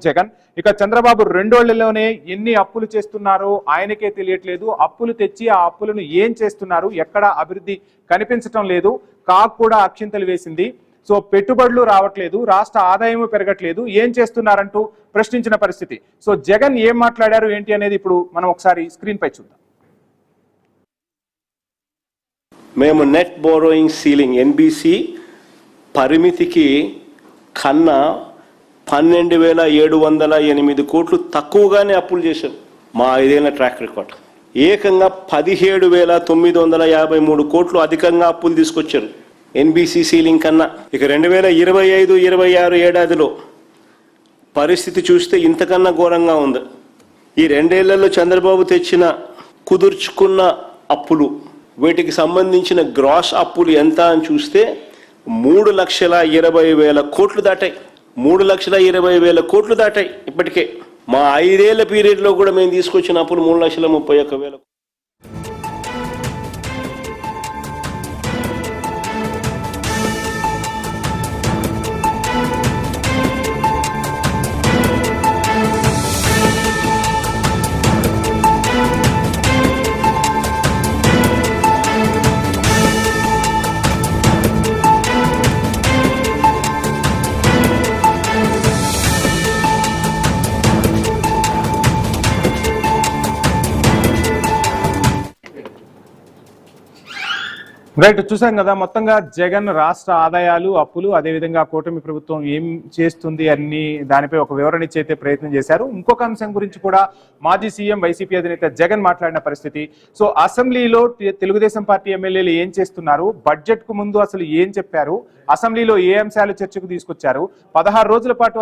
జగన్ ఇక చంద్రబాబు రెండోళ్లలోనే ఎన్ని అప్పులు చేస్తున్నారో ఆయనకే తెలియట్లేదు. అప్పులు తెచ్చి ఆ అప్పులను ఏం చేస్తున్నారు, ఎక్కడ అభివృద్ధి కనిపించటం లేదు. కాకు కూడా అక్షింతలు వేసింది. సో పెట్టుబడులు రావట్లేదు, రాష్ట్ర ఆదాయం పెరగట్లేదు, ఏం చేస్తున్నారంటూ ప్రశ్నించిన పరిస్థితి. సో జగన్ ఏం మాట్లాడారు ఏంటి అనేది ఇప్పుడు మనం ఒకసారి స్క్రీన్ పై చూద్దాం. మేము నెట్ బోరోయింగ్ సీలింగ్ ఎన్బిసి పరిమితికి కన్నా 12,708 కోట్లు తక్కువగానే అప్పులు చేశాం. మా 5 ఏళ్ల ట్రాక్ రికార్డ్ ఏకంగా 17,953 కోట్లు అధికంగా అప్పులు తీసుకొచ్చారు ఎన్బిసి సీలింగ్ కన్నా. ఇక 2025-26 ఏడాదిలో పరిస్థితి చూస్తే ఇంతకన్నా ఘోరంగా ఉంది. ఈ 2 ఏళ్లలో చంద్రబాబు తెచ్చిన కుదుర్చుకున్న అప్పులు, వీటికి సంబంధించిన గ్రాస్ అప్పులు ఎంత అని చూస్తే 3,20,000 కోట్లు దాటాయి. 3,20,000 కోట్లు దాటాయి ఇప్పటికే. మా 5 ఏళ్ల పీరియడ్లో కూడా మేము తీసుకొచ్చిన అప్పులు 3,31,000. రైట్, చూసాం కదా మొత్తంగా జగన్ రాష్ట్ర ఆదాయాలు, అప్పులు, అదేవిధంగా కూటమి ప్రభుత్వం ఏం చేస్తుంది అన్ని దానిపై ఒక వివరణ ఇచ్చే ప్రయత్నం చేశారు. ఇంకొక అంశం గురించి కూడా మాజీ సీఎం వైసీపీ అధినేత జగన్ మాట్లాడిన పరిస్థితి. సో అసెంబ్లీలో తెలుగుదేశం పార్టీ ఎమ్మెల్యేలు ఏం చేస్తున్నారు, బడ్జెట్ కు ముందు అసలు ఏం చెప్పారు, అసెంబ్లీలో ఏ అంశాలు చర్చకు తీసుకొచ్చారు, 16 రోజుల పాటు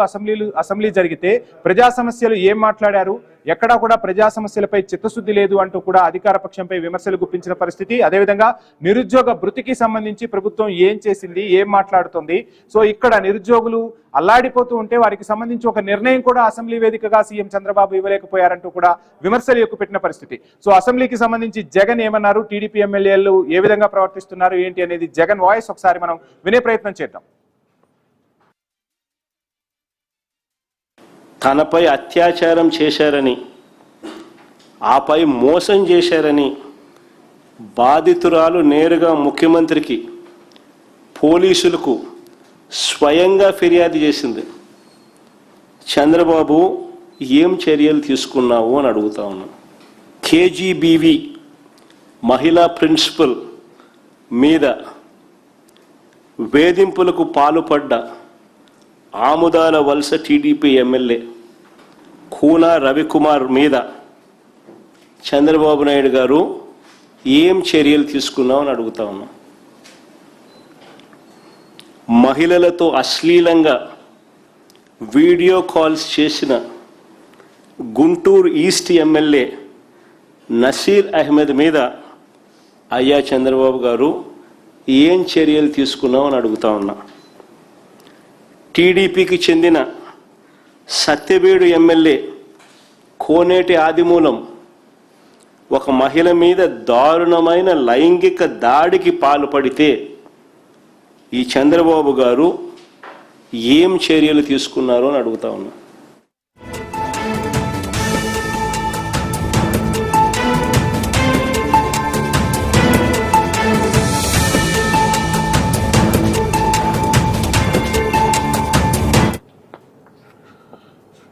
అసెంబ్లీ జరిగితే ప్రజా సమస్యలు ఏం మాట్లాడారు, ఎక్కడా కూడా ప్రజా సమస్యలపై చిత్తశుద్ధి లేదు అంటూ కూడా అధికార పక్షంపై విమర్శలు గుప్పించిన పరిస్థితి. అదేవిధంగా నిరుద్యోగ భృతికి సంబంధించి ప్రభుత్వం ఏం చేసింది, ఏం మాట్లాడుతుంది. సో ఇక్కడ నిరుద్యోగులు అల్లాడిపోతూ ఉంటే వారికి సంబంధించి ఒక నిర్ణయం కూడా అసెంబ్లీ వేదికగా సీఎం చంద్రబాబు ఇవ్వలేకపోయారంటూ కూడా విమర్శలు ఎక్కుపెట్టిన పరిస్థితి. సో అసెంబ్లీకి సంబంధించి జగన్ ఏమన్నారు, టీడీపీ ఎమ్మెల్యేలు ఏ విధంగా ప్రవర్తిస్తున్నారు ఏంటి అనేది జగన్ వాయిస్ ఒకసారి మనం వినే ప్రయత్నం చేద్దాం. తనపై అత్యాచారం చేశారని, ఆపై మోసం చేశారని బాధితురాలు నేరుగా ముఖ్యమంత్రికి, పోలీసులకు స్వయంగా ఫిర్యాదు చేసింది. చంద్రబాబు ఏం చర్యలు తీసుకున్నావు అని అడుగుతా ఉన్నాను. కేజీబీవి మహిళా ప్రిన్సిపల్ మీద వేధింపులకు పాల్పడ్డ ఆముదాల వలస టీడీపీ ఎమ్మెల్యే కూనా రవికుమార్ మీద చంద్రబాబు నాయుడు గారు ఏం చర్యలు తీసుకున్నామని అడుగుతా ఉన్నాం. మహిళలతో అశ్లీలంగా వీడియో కాల్స్ చేసిన గుంటూరు ఈస్ట్ ఎమ్మెల్యే నసీర్ అహ్మద్ మీద అయ్యా చంద్రబాబు గారు ఏం చర్యలు తీసుకున్నామని అడుగుతా ఉన్నా. టీడీపీకి చెందిన సత్యవేడు ఎమ్మెల్యే కోనేటి ఆదిమూలం ఒక మహిళ మీద దారుణమైన లైంగిక దాడికి పాల్పడితే ఈ చంద్రబాబు గారు ఏం చర్యలు తీసుకున్నారో అని అడుగుతా ఉన్నా.